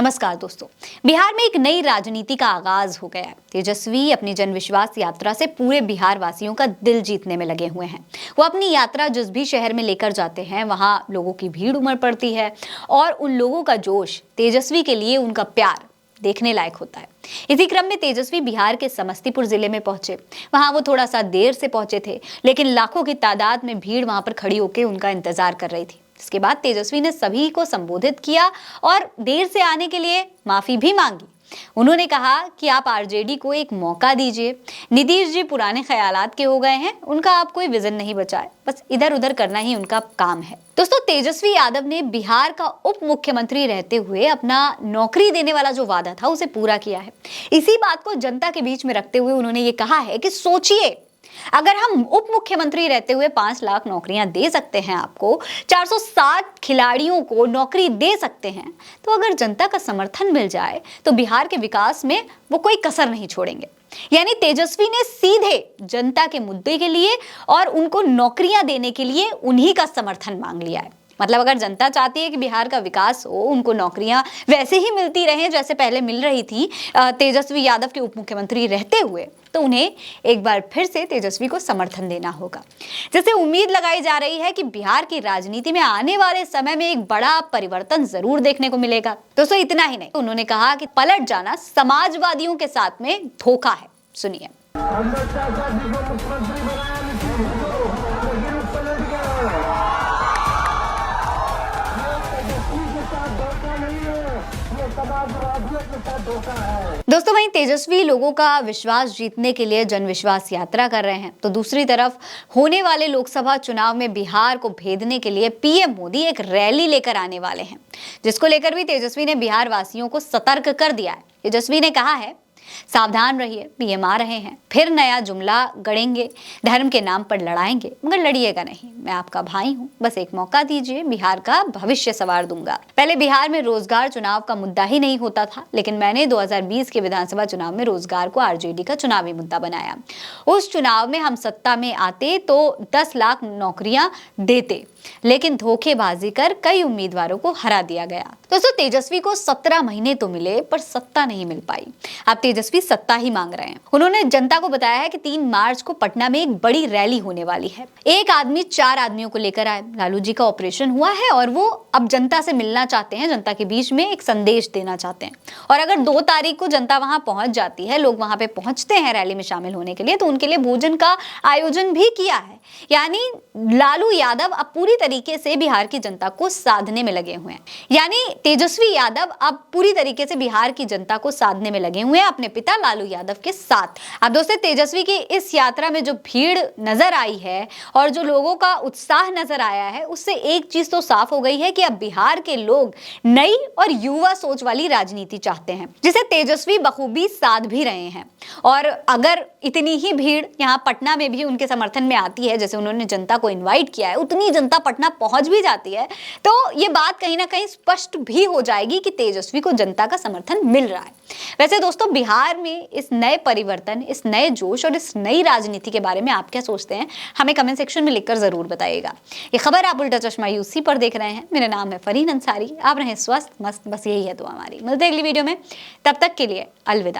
नमस्कार दोस्तों। बिहार में एक नई राजनीति का आगाज हो गया है। तेजस्वी अपनी जन विश्वास यात्रा से पूरे बिहार वासियों का दिल जीतने में लगे हुए हैं। वो अपनी यात्रा जिस भी शहर में लेकर जाते हैं वहां लोगों की भीड़ उमड़ पड़ती है और उन लोगों का जोश, तेजस्वी के लिए उनका प्यार देखने लायक होता है। इसी क्रम में तेजस्वी बिहार के समस्तीपुर जिले में पहुंचे। वहां वो थोड़ा सा देर से पहुंचे थे, लेकिन लाखों की तादाद में भीड़ वहां पर खड़ी होकर उनका इंतजार कर रही थी। इसके बाद तेजस्वी ने सभी को संबोधित किया और देर से आने के लिए माफी भी मांगी। उन्होंने कहा कि आप आरजेडी को एक मौका दीजिए। नीतीश जी पुराने ख्यालात के हो गए हैं, उनका आप कोई विजन नहीं बचा है, बस इधर उधर करना ही उनका काम है। दोस्तों, तेजस्वी यादव ने बिहार का उप मुख्यमंत्री रहते हुए अपना नौकरी देने वाला जो वादा था उसे पूरा किया है। इसी बात को जनता के बीच में रखते हुए उन्होंने ये कहा है कि सोचिए, अगर हम उप मुख्यमंत्री रहते हुए 5 लाख नौकरियां दे सकते हैं, आपको 460 खिलाड़ियों को नौकरी दे सकते हैं, तो अगर जनता का समर्थन मिल जाए तो बिहार के विकास में वो कोई कसर नहीं छोड़ेंगे। यानी तेजस्वी ने सीधे जनता के मुद्दे के लिए और उनको नौकरियां देने के लिए उन्हीं का समर्थन मांग लिया है। मतलब अगर जनता चाहती है कि बिहार का विकास हो, उनको नौकरियां वैसे ही मिलती रहें जैसे पहले मिल रही थी तेजस्वी यादव के उप मुख्यमंत्री रहते हुए, तो उन्हें एक बार फिर से तेजस्वी को समर्थन देना होगा। जैसे उम्मीद लगाई जा रही है कि बिहार की राजनीति में आने वाले समय में एक बड़ा परिवर्तन जरूर देखने को मिलेगा। दोस्तों, इतना ही नहीं, उन्होंने कहा कि पलट जाना समाजवादियों के साथ में धोखा है। सुनिए। दोस्तों, वहीं तेजस्वी लोगों का विश्वास जीतने के लिए जन विश्वास यात्रा कर रहे हैं, तो दूसरी तरफ होने वाले लोकसभा चुनाव में बिहार को भेदने के लिए पीएम मोदी एक रैली लेकर आने वाले हैं, जिसको लेकर भी तेजस्वी ने बिहार वासियों को सतर्क कर दिया है। तेजस्वी ने कहा है, सावधान रहिए, पीएम आ रहे हैं, फिर नया जुमला गढ़ेंगे, धर्म के नाम पर लड़ाएंगे, मगर लड़िएगा नहीं, मैं आपका भाई हूं, बस एक मौका दीजिए, बिहार का भविष्य संवार दूंगा। पहले बिहार में रोजगार चुनाव का मुद्दा ही नहीं होता था, लेकिन मैंने 2020 के विधानसभा चुनाव में रोजगार को आरजेडी का चुनावी मुद्दा बनाया। उस चुनाव में हम सत्ता में आते तो 10 लाख नौकरियां देते, लेकिन धोखेबाजी कर कई उम्मीदवारों को हरा दिया गया। दोस्तों, तेजस्वी को 17 महीने तो मिले, पर सत्ता नहीं मिल पाई। अब तेजस्वी सत्ता ही मांग रहे हैं। उन्होंने जनता को बताया है कि 3 मार्च को पटना में एक बड़ी रैली होने वाली है। एक आदमी 4 आदमियों को लेकर आए। लालू जी का ऑपरेशन हुआ है और वो अब जनता से मिलना चाहते हैं, जनता के बीच में एक संदेश देना चाहते हैं। और अगर 2 तारीख को जनता वहां पहुंच जाती है, लोग वहां पे पहुंचते हैं रैली में शामिल होने के लिए, तो उनके लिए भोजन का आयोजन भी किया है। यानी लालू यादव अब पूरी तरीके से बिहार की जनता को साधने में लगे हुए हैं। यानी तेजस्वी यादव अब पूरी तरीके से बिहार की जनता को साधने में लगे हुए हैं अपने पिता लालू यादव के साथ। अब दोस्तों, तेजस्वी की इस यात्रा में जो भीड़ नजर आई है और जो लोगों का उत्साह नजर आया है, उससे एक चीज तो साफ हो गई है कि अब बिहार के लोग नई और युवा सोच वाली राजनीति चाहते हैं, जिसे तेजस्वी बखूबी साध भी रहे हैं। और अगर इतनी ही भीड़ यहाँ पटना में भी उनके समर्थन में आती है, जैसे उन्होंने जनता को इनवाइट किया है, उतनी जनता पटना पहुंच भी जाती है, तो ये बात कहीं ना कहीं स्पष्ट भी हो जाएगी कि तेजस्वी को जनता का समर्थन मिल रहा है। वैसे दोस्तों, बिहार में इस नए परिवर्तन, इस नए जोश और इस नई राजनीति के बारे में आप क्या सोचते हैं, हमें कमेंट सेक्शन में लिखकर जरूर बताइएगा। ये खबर आप उल्टा चश्मा यूसी पर देख रहे हैं। मेरा नाम है फरीन अंसारी। आप रहें स्वस्थ मस्त, बस यही है दुआ हमारी। मिलते हैं अगली वीडियो में, तब तक के लिए अलविदा।